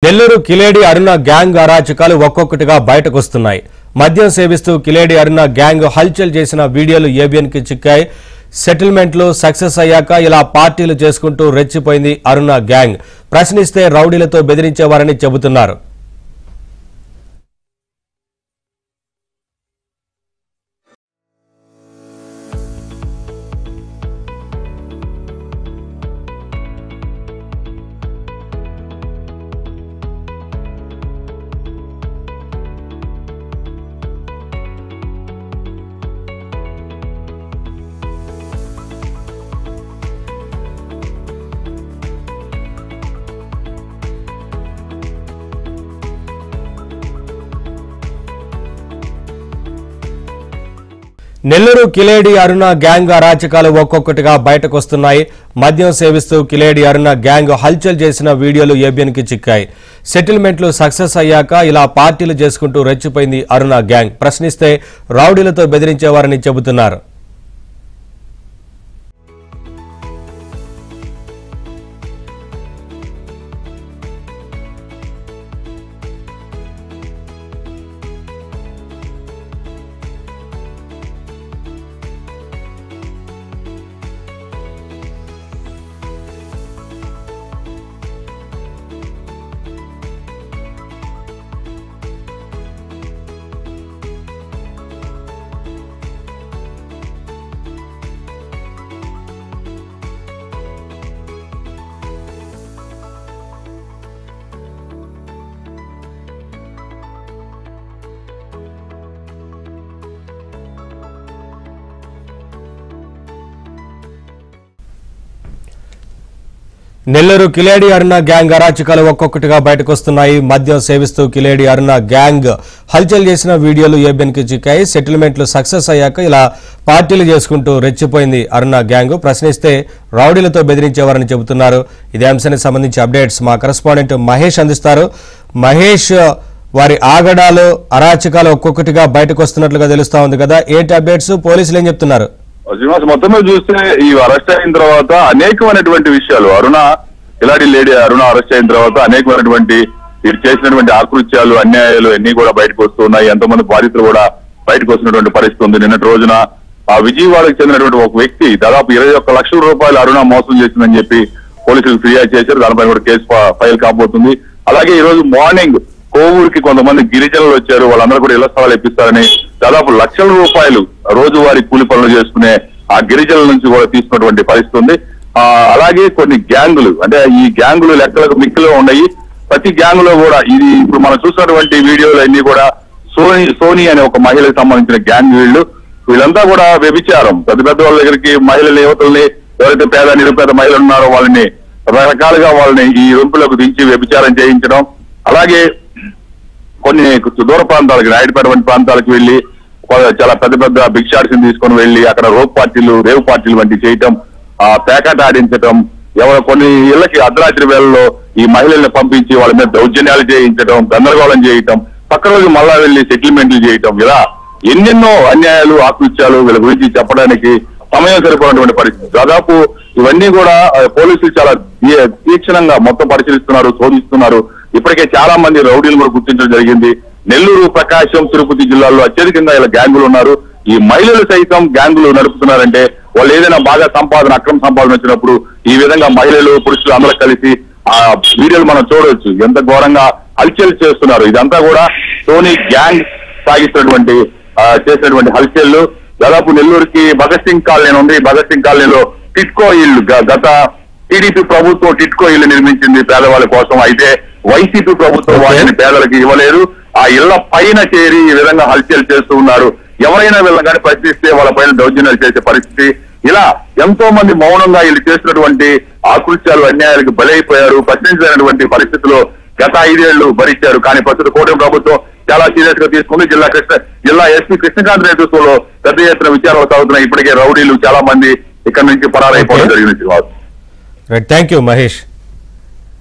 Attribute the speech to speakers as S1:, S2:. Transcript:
S1: నెల్లూరు కిలేడి అరుణ gang అరాచకాలు ఒక్కొక్కటిగా బయటకొస్తున్నాయి. మద్యం సేవిస్తూ కిలేడి అరుణ గ్యాంగ్ హల్చల్ చేసిన వీడియోలు ఏబిఎన్ కి చిక్కాయి. సెటిల్మెంట్లు సక్సెస్ అయ్యాక ఇలా పార్టీలు చేసుకుంటూ రెచ్చిపోయింది అరుణ గ్యాంగ్. ప్రశ్నిస్తే రౌడీలతో బెదిరించేవారని చెబుతున్నారు. నెల్లూరు కిలేడి అరుణ గ్యాంగ్ అరాచకాలు ఒక్కొక్కటిగా బయటకొస్తున్నాయి. మద్యం సేవిస్తూ కిలేడి అరుణ గ్యాంగ్ హల్చల్ చేసిన వీడియోలు ఏబిఎన్ కి చిక్కాయి. సెటిల్మెంట్లు సక్సెస్ అయ్యాక ఇలా పార్టీలు చేసుకుంటూ రెచ్చిపోయింది అరుణ గ్యాంగ్. ప్రశ్నిస్తే రౌడీలతో బెదిరించేవారని చెబుతున్నారు. నెల్లూరు కిలేడి అరుణ గ్యాంగ్ అరాచకాలు ఒక్కొక్కటిగా బయటకొస్తున్నాయి. మద్యం సేవిస్తూ కిలేడి అరుణ గ్యాంగ్ హల్చల్ చేసిన వీడియోలు ఏబిఎన్ కి చిక్కాయి. సెటిల్మెంట్లు సక్సెస్ అయ్యాక ఇలా పార్టీలు చేసుకుంటూ రెచ్చిపోయింది అరుణ గ్యాంగ్. ప్రశ్నిస్తే రౌడీలతో బెదిరించేవారని చెబుతున్నారు. ఇదే అంశానికి సంబంధించి అప్డేట్స్ మా కరెస్పాండెంట్ మహేష్ అందిస్తారు. మహేష్, వారి ఆగడాలు అరాచకాలు ఒక్కొక్కటిగా బయటకు వస్తున్నట్లుగా తెలుస్తా ఉంది కదా, ఏంటి అప్డేట్స్? పోలీసులు ఏం చెప్తున్నారు?
S2: మొత్తం మీద చూస్తే ఈ అరెస్ట్ అయిన తర్వాత అనేకమైనటువంటి విషయాలు, కిలాడి లేడీ అరుణ అరెస్ట్ అయిన తర్వాత అనేకమైనటువంటి వీరు చేసినటువంటి ఆకృత్యాలు, అన్యాయాలు అన్ని కూడా బయటకు వస్తున్నాయి. ఎంతోమంది బాధితులు కూడా బయటకు వస్తున్నటువంటి పరిస్థితి ఉంది. నిన్నటి రోజున ఆ విజయవాడకు చెందినటువంటి ఒక వ్యక్తి దాదాపు 21 లక్షల రూపాయలు అరుణ మోసం చేసిందని చెప్పి పోలీసులు ఫిర్యాదు చేశారు. దానిపై కూడా కేసు ఫైల్ కాబోతుంది. అలాగే ఈ రోజు మార్నింగ్ కోవూరుకి కొంతమంది గిరిజనులు వచ్చారు. వాళ్ళందరూ కూడా ఇళ్ల స్థలాలు ఇప్పిస్తారని దాదాపు లక్షల రూపాయలు రోజువారీ కూలి పనులు చేసుకునే ఆ గిరిజనుల నుంచి కూడా తీసుకున్నటువంటి పరిస్థితి ఉంది. అలాగే కొన్ని గ్యాంగులు, అంటే ఈ గ్యాంగులు లెక్కలకు మిక్కిలో ఉన్నాయి. ప్రతి గ్యాంగ్ లో కూడా ఇది ఇప్పుడు మనం చూసినటువంటి వీడియోలు అన్ని కూడా సోని అనే ఒక మహిళకు సంబంధించిన గ్యాంగ్. వీళ్ళంతా కూడా వ్యభిచారం, పెద్ద పెద్ద వాళ్ళ దగ్గరికి మహిళల్ని, యువతుల్ని, ఎవరైతే పేద నిరుపేద మహిళలు ఉన్నారో వాళ్ళని రకరకాలుగా వాళ్ళని ఈ రొంపులకు దించి వ్యభిచారం చేయించడం. అలాగే కొన్ని దూర ప్రాంతాలకి, నాయుడుపేట వంటి ప్రాంతాలకు వెళ్లి చాలా పెద్ద పెద్ద బిగ్ షాట్స్ తీసుకొని వెళ్లి అక్కడ రేవ్ పార్టీలు వంటి చేయటం, పేకాట ఆడించటం, కొన్ని ఇళ్లకి అర్ధరాత్రి వేళల్లో ఈ మహిళల్ని పంపించి వాళ్ళ మీద దౌర్జన్యాలు చేయించడం, గందరగోళం చేయటం, పక్క రోజు మళ్ళా వెళ్లి సెటిల్మెంట్లు చేయటం, ఇలా ఎన్నెన్నో అన్యాయాలు, ఆకృత్యాలు వీళ్ళ గురించి చెప్పడానికి సమయం సరిపోయినటువంటి పరిస్థితి. దాదాపు ఇవన్నీ కూడా పోలీసులు చాలా తీక్షణంగా మొత్తం పరిశీలిస్తున్నారు, శోధిస్తున్నారు. ఇప్పటికే చాలా మంది రౌడీలు కూడా గుర్తించడం జరిగింది. నెల్లూరు, ప్రకాశం, తిరుపతి జిల్లాల్లో అత్యధికంగా ఇలా గ్యాంగులు ఉన్నారు. ఈ మహిళలు సైతం గ్యాంగులు నడుపుతున్నారంటే వాళ్ళు ఏదైనా బాగా అక్రమ సంపాదన వచ్చినప్పుడు ఈ విధంగా మహిళలు, పురుషులు అందరూ కలిసి ఆ వీడియోలు మనం చూడవచ్చు. ఎంత ఘోరంగా హల్చల్ చేస్తున్నారు. ఇదంతా కూడా సోనీ గ్యాంగ్ సాగిస్తున్నటువంటి చేసినటువంటి హల్చల్. దాదాపు నెల్లూరుకి భగత్ సింగ్ కాలనీ ఉంది. భగత్ సింగ్ కాలనీలో టిట్కో ఇళ్లు, గత టీడీపీ ప్రభుత్వం టిట్కో ఇళ్లు నిర్మించింది పేదవాళ్ళ కోసం. అయితే వైసీపీ ప్రభుత్వం వాటిని పేదలకు ఇవ్వలేదు. ఆ ఇళ్ల పైన చేరి ఈ విధంగా హల్చల్ చేస్తూ ఉన్నారు. ఎవరైనా వీళ్ళని కానీ ప్రశ్నిస్తే వాళ్ళ పైన దౌర్జన్యాలు చేసే పరిస్థితి. ఇలా ఎంతో మంది మౌనంగా వీళ్ళు చేసినటువంటి ఆకృత్యాలు, అన్యాయాలకు బలైపోయారు. ప్రశ్నించినటువంటి పరిస్థితిలో గత 5 ఏళ్లు భరించారు. కానీ ప్రస్తుత కూటమి ప్రభుత్వం చాలా సీరియస్ గా తీసుకుంది. జిల్లా ఎస్పీ కృష్ణకాంత్ నేతృత్వంలో పెద్ద ఎత్తున విచారాలు సాగుతున్నాయి. ఇప్పటికే రౌడీలు చాలా మంది ఇక్కడ నుంచి పరారైపోవడం జరిగింది.
S1: Thank you Mahesh.